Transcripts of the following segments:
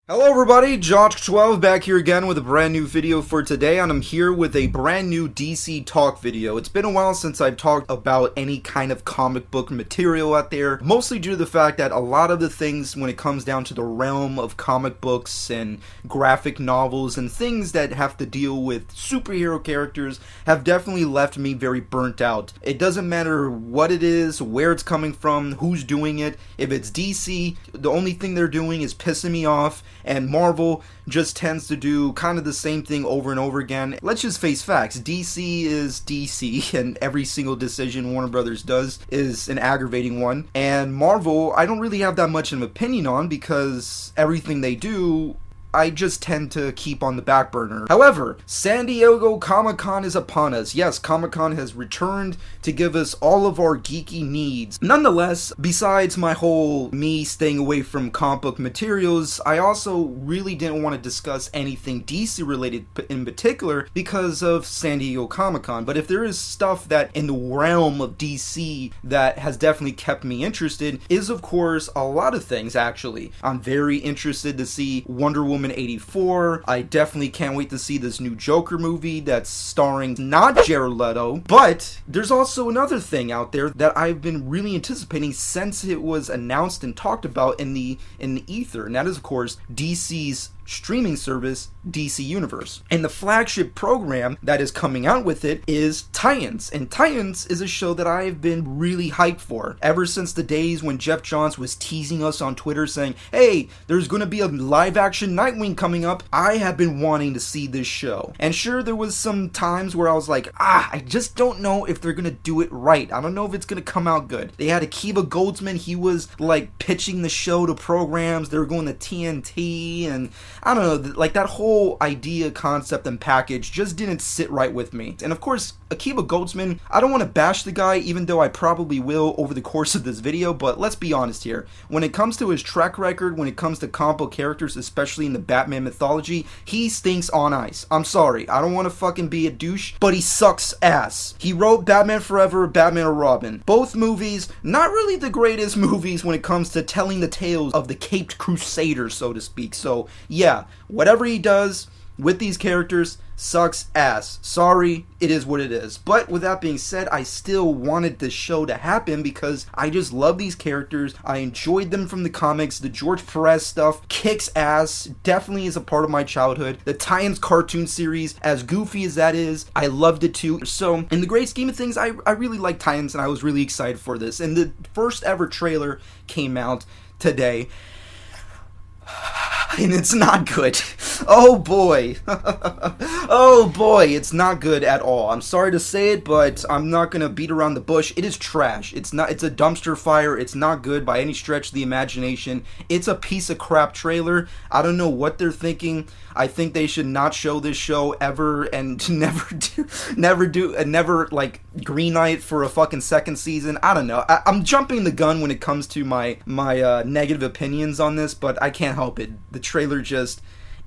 Hello everybody, Josh12 back here again with a brand new video for today, and I'm here with a brand new DC talk video. It's been a while since I've talked about any kind of comic book material out there, mostly due to the fact that a lot of the things when it comes down to the realm of comic books and graphic novels and things that have to deal with superhero characters have definitely left me very burnt out. It doesn't matter what it is, where it's coming from, who's doing it. If it's DC, the only thing they're doing is pissing me off, and Marvel just tends to do kind of the same thing over and over again. Let's just face facts. DC is DC, and every single decision Warner Brothers does is an aggravating one. And Marvel, I don't really have that much of an opinion on because everything they do, I just tend to keep on the back burner. However, San Diego Comic-Con is upon us. Yes, Comic-Con has returned to give us all of our geeky needs. Nonetheless, besides my whole me staying away from comic book materials, I also really didn't want to discuss anything DC related in particular because of San Diego Comic-Con. But if there is stuff that in the realm of DC that has definitely kept me interested, is of course a lot of things actually. I'm very interested to see Wonder Woman 84. I definitely can't wait to see this new Joker movie that's starring not Jared Leto, but there's also another thing out there that I've been really anticipating since it was announced and talked about in the ether, and that is of course DC's streaming service, DC Universe. And the flagship program that is coming out with it is Titans. And Titans is a show that I've been really hyped for ever since the days when Geoff Johns was teasing us on Twitter saying, hey, there's going to be a live action Nightwing coming up. I have been wanting to see this show. And sure, there was some times where I was like, I just don't know if they're going to do it right. I don't know if it's going to come out good. They had Akiva Goldsman. He was like pitching the show to programs. They were going to TNT, and I don't know, like that whole idea, concept, and package just didn't sit right with me. And of course, Akiva Goldsman, I don't want to bash the guy, even though I probably will over the course of this video, but let's be honest here. When it comes to his track record, when it comes to comic book characters, especially in the Batman mythology, he stinks on ice. I'm sorry, I don't want to fucking be a douche, but he sucks ass. He wrote Batman Forever, Batman or Robin. Both movies, not really the greatest movies when it comes to telling the tales of the Caped Crusader, so to speak. So, yeah, whatever he does with these characters sucks ass. Sorry, it is what it is. But with that being said, I still wanted this show to happen because I just love these characters. I enjoyed them from the comics. The George Perez stuff kicks ass. Definitely is a part of my childhood. The Titans cartoon series, as goofy as that is, I loved it too. So in the great scheme of things, I really like Titans, and I was really excited for this. And the first ever trailer came out today, and it's not good. Oh boy. Oh boy, it's not good at all. I'm sorry to say it, but I'm not gonna beat around the bush. It is trash. It's a dumpster fire. It's not good by any stretch of the imagination. It's a piece of crap trailer. I don't know what they're thinking. I think they should not show this show ever, and never like greenlight for a fucking second season. I don't know. I'm jumping the gun when it comes to my negative opinions on this, but I can't help it. The trailer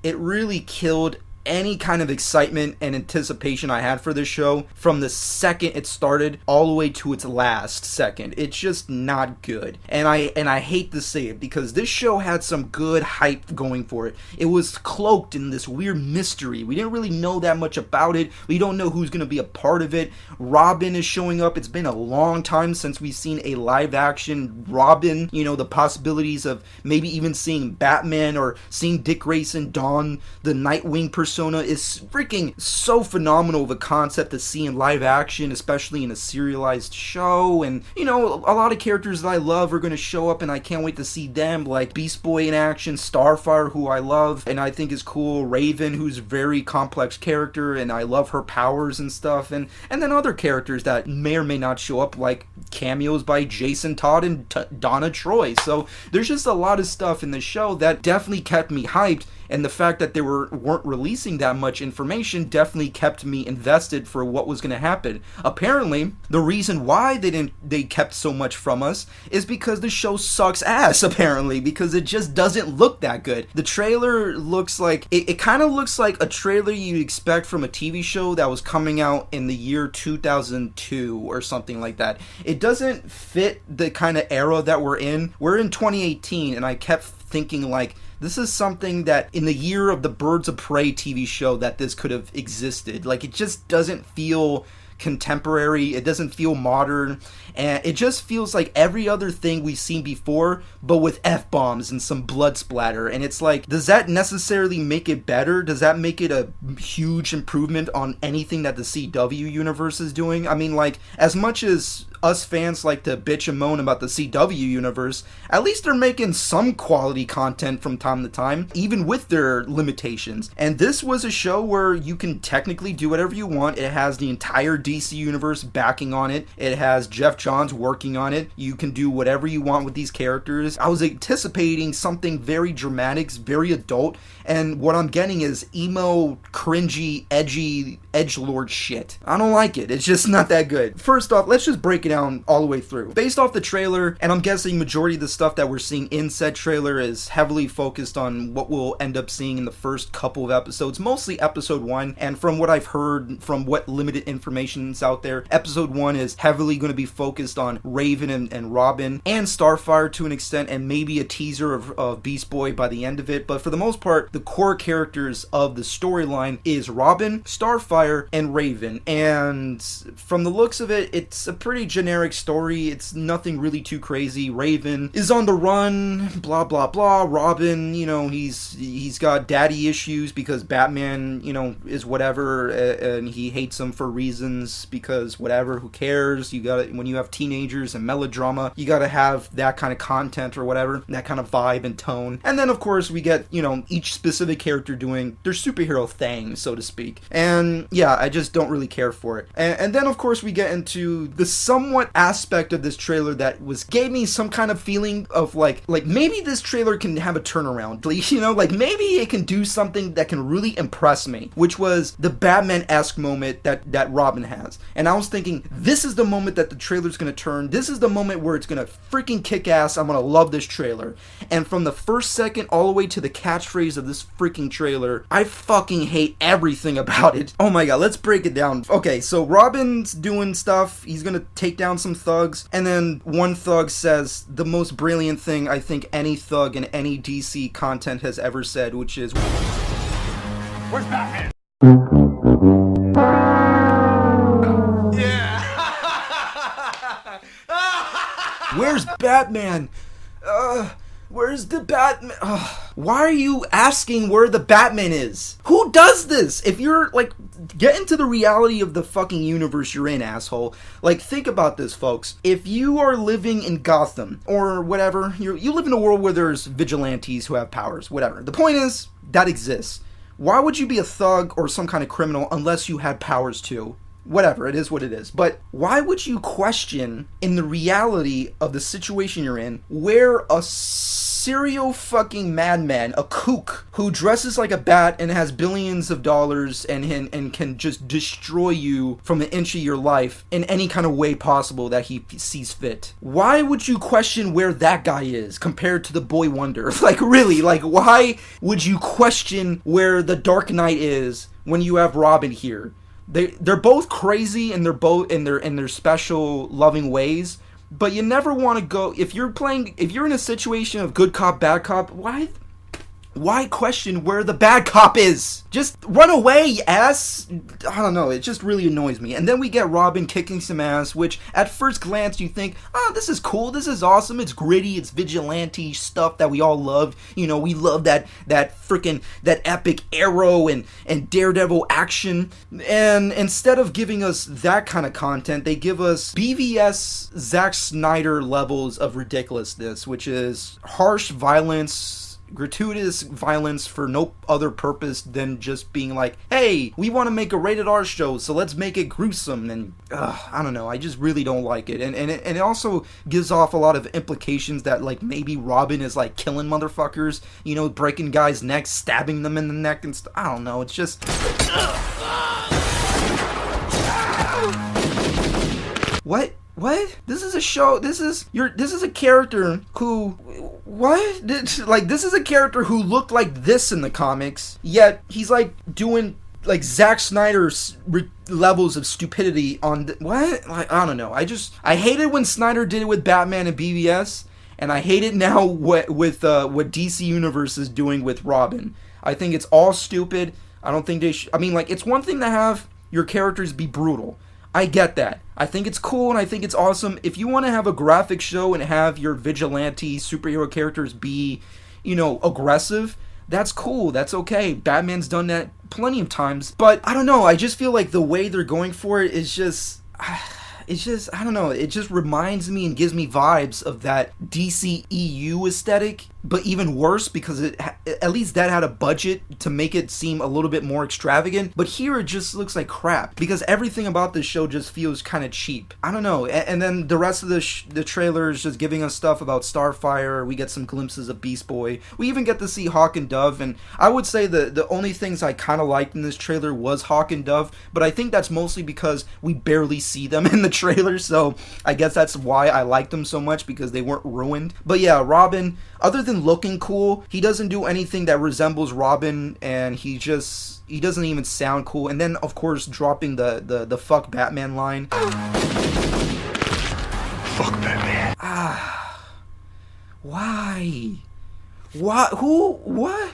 it really killed any kind of excitement and anticipation I had for this show from the second it started all the way to its last second. It's just not good. And I hate to say it because this show had some good hype going for it. It was cloaked in this weird mystery. We didn't really know that much about it. We don't know who's going to be a part of it. Robin is showing up. It's been a long time since we've seen a live action Robin. You know, the possibilities of maybe even seeing Batman or seeing Dick Grayson don the Nightwing persona is freaking so phenomenal of a concept to see in live action, especially in a serialized show. And you know, a lot of characters that I love are going to show up, and I can't wait to see them, like Beast Boy in action, Starfire, who I love and I think is cool, Raven, who's a very complex character and I love her powers and stuff, and then other characters that may or may not show up, like cameos by Jason Todd and Donna Troy. So there's just a lot of stuff in the show that definitely kept me hyped, and the fact that they weren't releasing that much information definitely kept me invested for what was going to happen. Apparently, the reason why they kept so much from us is because the show sucks ass, apparently, because it just doesn't look that good. The trailer looks like, it kind of looks like a trailer you'd expect from a TV show that was coming out in the year 2002 or something like that. It doesn't fit the kind of era that we're in. We're in 2018, and I kept thinking like, This is something that in the year of the Birds of Prey TV show that this could have existed. Like, it just doesn't feel contemporary, it doesn't feel modern, and it just feels like every other thing we've seen before, but with F-bombs and some blood splatter. And it's like, does that necessarily make it better? Does that make it a huge improvement on anything that the CW universe is doing? I mean, like, as much as us fans like to bitch and moan about the CW universe, at least they're making some quality content from time to time, even with their limitations. And this was a show where you can technically do whatever you want. It has the entire DC universe backing on it. It has Geoff Johns working on it. You can do whatever you want with these characters. I was anticipating something very dramatic, very adult, and what I'm getting is emo, cringy, edgy, edgelord shit. I don't like it. It's just not that good. First off, let's just break it down all the way through. Based off the trailer, and I'm guessing majority of the stuff that we're seeing in said trailer is heavily focused on what we'll end up seeing in the first couple of episodes, mostly episode 1, and from what I've heard from what limited information is out there, episode 1 is heavily going to be focused on Raven and Robin, and Starfire to an extent, and maybe a teaser of Beast Boy by the end of it, but for the most part, the core characters of the storyline is Robin, Starfire, and Raven, and from the looks of it, it's a pretty generic story. It's nothing really too crazy. Raven is on the run, blah blah blah. Robin, you know, he's got daddy issues because Batman, you know, is whatever, and he hates him for reasons because whatever, who cares? You got, when you have teenagers and melodrama, you got to have that kind of content or whatever, that kind of vibe and tone. And then of course we get, you know, each specific character doing their superhero thing, so to speak. And yeah, I just don't really care for it. And then of course we get into the somewhat aspect of this trailer that gave me some kind of feeling of like maybe this trailer can have a turnaround, you know, like maybe it can do something that can really impress me, which was the Batman-esque moment that Robin has. And I was thinking, this is the moment that the trailer's gonna turn. This is the moment where it's gonna freaking kick ass. I'm gonna love this trailer. And from the first second all the way to the catchphrase of this freaking trailer, I fucking hate everything about it. Oh my god, let's break it down. Okay, so Robin's doing stuff. He's gonna take down some thugs, and then one thug says the most brilliant thing I think any thug in any DC content has ever said, which is, "Where's Batman?" Yeah. Where's Batman? Where's the Batman? Why are you asking where the Batman is? Who does this? If you're, like, get into the reality of the fucking universe you're in, asshole. Like, think about this, folks. If you are living in Gotham, or whatever, you live in a world where there's vigilantes who have powers, whatever. The point is, that exists. Why would you be a thug or some kind of criminal unless you had powers too? Whatever, it is what it is. But why would you question, in the reality of the situation you're in, where a serial fucking madman, a kook, who dresses like a bat and has billions of dollars and can just destroy you from an inch of your life in any kind of way possible that he sees fit? Why would you question where that guy is compared to the Boy Wonder? Like, really, like, why would you question where the Dark Knight is when you have Robin here? They're both crazy, and they're both in their special loving ways, but you never want to go, if you're in a situation of good cop, bad cop, why question where the bad cop is? Just run away, you ass. I don't know, it just really annoys me. And then we get Robin kicking some ass, which at first glance you think, oh, this is cool, this is awesome, it's gritty, it's vigilante stuff that we all love. You know, we love that epic Arrow and Daredevil action. And instead of giving us that kind of content, they give us BVS Zack Snyder levels of ridiculousness, which is harsh violence, gratuitous violence for no other purpose than just being like, hey, we want to make a rated R show, so let's make it gruesome. And I don't know, I just really don't like it. And it also gives off a lot of implications that, like, maybe Robin is like killing motherfuckers, you know, breaking guys' necks, stabbing them in the neck and stuff. I don't know, it's just what? This is a show. This is a character who, what? This is a character who looked like this in the comics, yet he's like doing like Zack Snyder's levels of stupidity on what? Like, I don't know. I hate it when Snyder did it with Batman and BVS, And I hate it now with what DC Universe is doing with Robin. I think it's all stupid. I don't think they should. I mean, like, it's one thing to have your characters be brutal. I get that. I think it's cool and I think it's awesome. If you want to have a graphic show and have your vigilante superhero characters be, aggressive, that's cool. That's okay. Batman's done that plenty of times. But I don't know. I just feel like the way they're going for it is just... I don't know, it just reminds me and gives me vibes of that DC EU aesthetic, but even worse because at least that had a budget to make it seem a little bit more extravagant, but here it just looks like crap because everything about this show just feels kind of cheap. I don't know, and then the rest of the trailer is just giving us stuff about Starfire. We get some glimpses of Beast Boy. We even get to see Hawk and Dove, and I would say the only things I kind of liked in this trailer was Hawk and Dove, but I think that's mostly because we barely see them in the trailer, so I guess that's why I liked them so much, because they weren't ruined. But yeah, Robin, other than looking cool, he doesn't do anything that resembles Robin, and he doesn't even sound cool. And then of course dropping the fuck Batman line. Fuck Batman. Why? Who? What?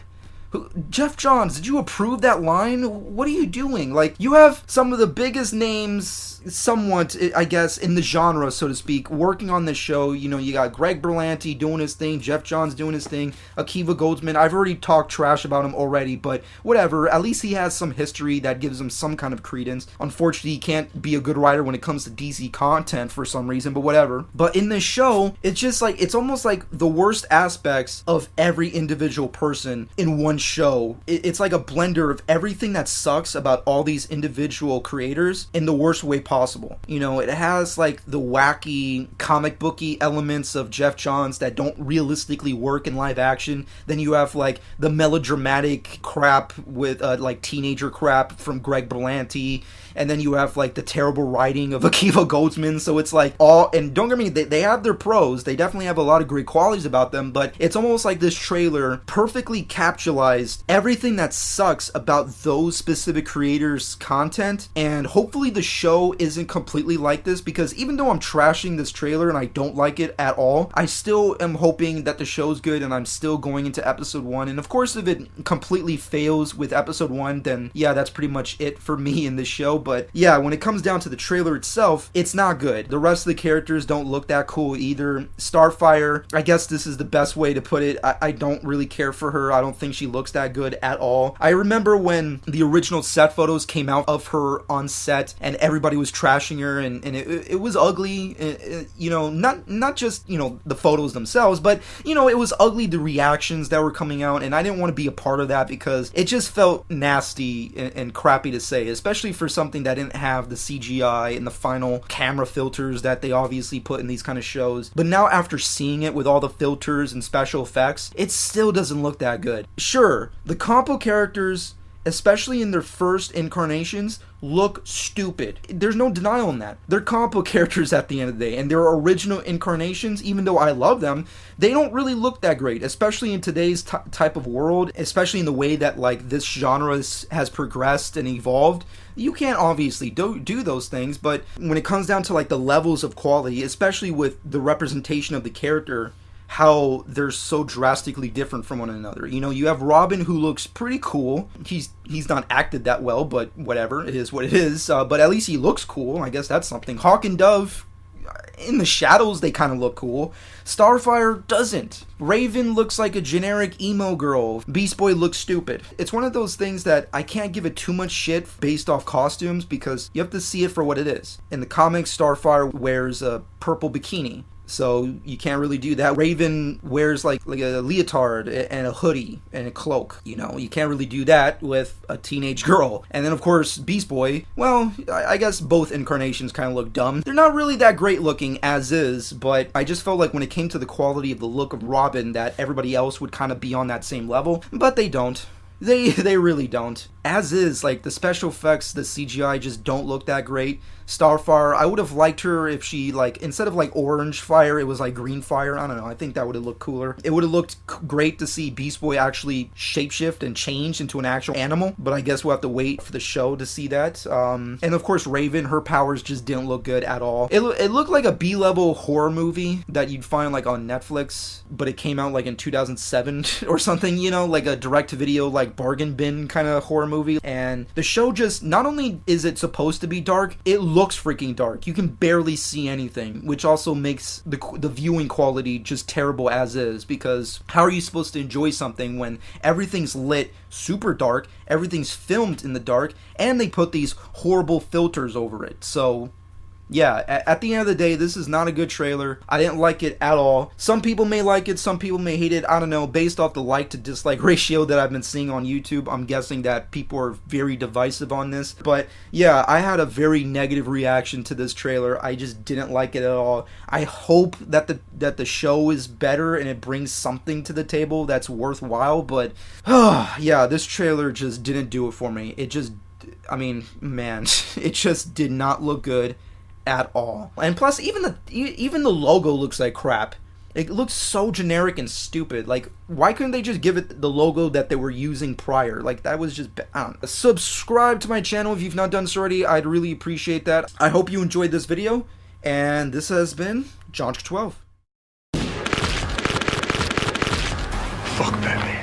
Geoff Johns, did you approve that line? What are you doing? Like, you have some of the biggest names, somewhat, I guess, in the genre, so to speak, working on this show. You got Greg Berlanti doing his thing, Geoff Johns doing his thing, Akiva Goldsman. I've already talked trash about him already, but whatever. At least he has some history that gives him some kind of credence. Unfortunately, he can't be a good writer when it comes to DC content for some reason, but whatever. But in this show, it's just like, it's almost like the worst aspects of every individual person in one show. It's like a blender of everything that sucks about all these individual creators in the worst way possible. It has like the wacky comic booky elements of Geoff Johns that don't realistically work in live action. Then you have like the melodramatic crap with like teenager crap from Greg Berlanti, and then you have like the terrible writing of Akiva Goldsman. So it's like all, and don't get me, they have their pros, they definitely have a lot of great qualities about them, but it's almost like this trailer perfectly capitalized everything that sucks about those specific creators' content. And hopefully the show isn't completely like this, because even though I'm trashing this trailer and I don't like it at all, I still am hoping that the show's good, and I'm still going into episode 1. And of course, if it completely fails with episode 1, then yeah, that's pretty much it for me in this show. But yeah, when it comes down to the trailer itself, it's not good. The rest of the characters don't look that cool either. Starfire, I guess this is the best way to put it, I don't really care for her. I don't think she looks that good at all. I remember when the original set photos came out of her on set and everybody was trashing her, and it was ugly, not just, the photos themselves, but, it was ugly, the reactions that were coming out, and I didn't want to be a part of that because it just felt nasty and crappy to say, especially for something that didn't have the CGI and the final camera filters that they obviously put in these kind of shows. But now after seeing it with all the filters and special effects, it still doesn't look that good. Sure, the compo characters, especially in their first incarnations, look stupid. There's no denial in that. They're comic book characters at the end of the day, and their original incarnations, even though I love them, they don't really look that great, especially in today's type of world, especially in the way that like this genre has progressed and evolved. You can't obviously do those things, but when it comes down to like the levels of quality, especially with the representation of the character, how they're so drastically different from one another. You have Robin, who looks pretty cool. He's not acted that well, but whatever, it is what it is. But at least he looks cool. I guess that's something. Hawk and Dove, in the shadows, they kind of look cool. Starfire doesn't. Raven looks like a generic emo girl. Beast Boy looks stupid. It's one of those things that I can't give it too much shit based off costumes, because you have to see it for what it is. In the comics, Starfire wears a purple bikini, so you can't really do that. Raven wears like a leotard and a hoodie and a cloak. You can't really do that with a teenage girl. And then of course Beast Boy, well, I guess both incarnations kind of look dumb. They're not really that great looking as is, but I just felt like when it came to the quality of the look of Robin that everybody else would kind of be on that same level, but they don't. They really don't. As is, like, the special effects, the CGI just don't look that great. Starfire, I would have liked her if she, like, instead of, like, orange fire, it was, like, green fire. I don't know, I think that would have looked cooler. It would have looked great to see Beast Boy actually shapeshift and change into an actual animal, but I guess we'll have to wait for the show to see that. And, of course, Raven, her powers just didn't look good at all. It looked like a B-level horror movie that you'd find, like, on Netflix, but it came out, like, in 2007 or something, you know, like a direct-to-video, like, bargain bin kind of horror movie. And the show just, not only is it supposed to be dark, it looks freaking dark. You can barely see anything, which also makes the viewing quality just terrible as is, because how are you supposed to enjoy something when everything's lit super dark, everything's filmed in the dark, and they put these horrible filters over it? So yeah, at the end of the day, this is not a good trailer. I didn't like it at all. Some people may like it, some people may hate it. I don't know. Based off the like to dislike ratio that I've been seeing on YouTube, I'm guessing that people are very divisive on this. But yeah, I had a very negative reaction to this trailer. I just didn't like it at all. I hope that the show is better and it brings something to the table that's worthwhile. But yeah, this trailer just didn't do it for me. It just, I mean, man, it just did not look good at all. And plus, even the logo looks like crap. It looks so generic and stupid. Like, why couldn't they just give it the logo that they were using prior? Like, that was just, I don't know. Subscribe to my channel if you've not done so already. I'd really appreciate that. I hope you enjoyed this video, and this has been John 12. Fuck Batman.